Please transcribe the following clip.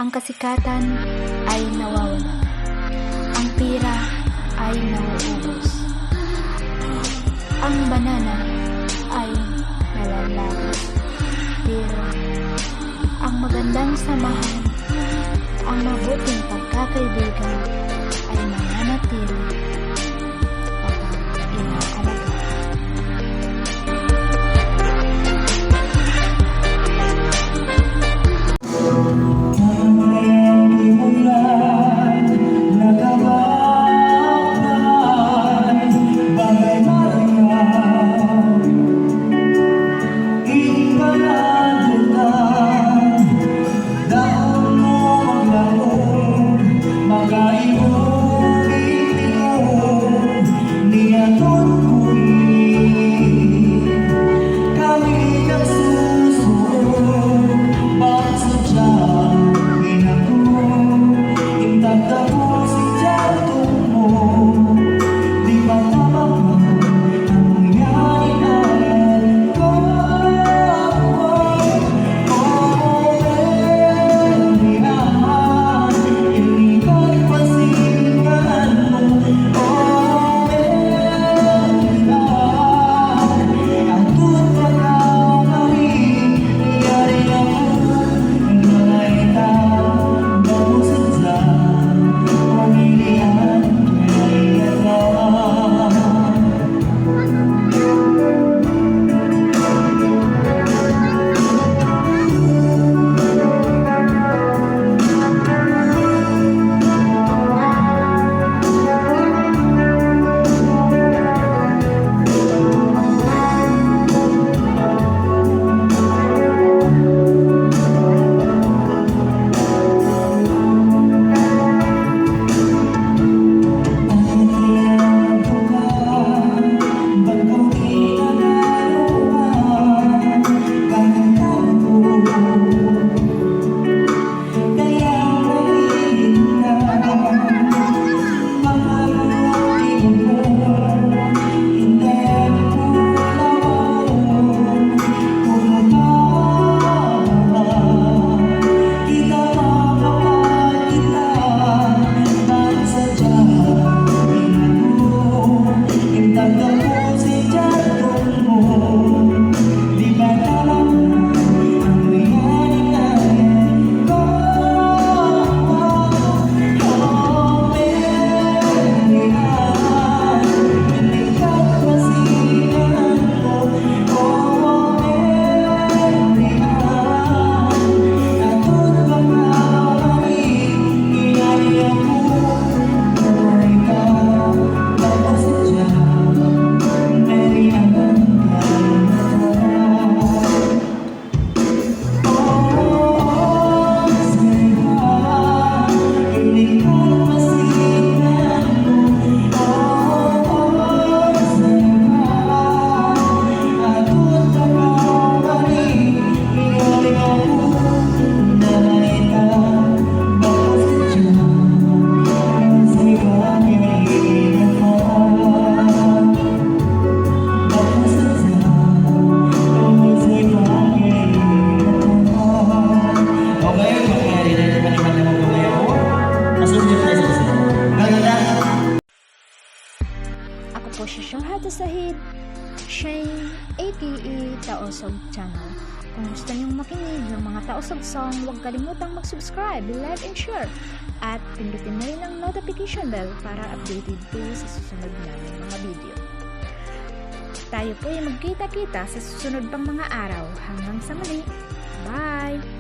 Ang kasikatan ay nawawala. Ang pira ay nauubos. Ang banana ay nalalagos. Pero ang magandang samahan, ang mabuting pagkakaibigan ay mananatili kapag inaalaga. Ako po si Shahada Sahid, Shane, aka Taosog Channel. Kung gusto niyong makinig ng mga Taosog song, huwag kalimutang mag-subscribe, like, and share. At pindutin na rin ang notification bell para updated kayo sa susunod namin mga video. Tayo po ay magkita-kita sa susunod pang mga araw. Hanggang sa muli. Bye!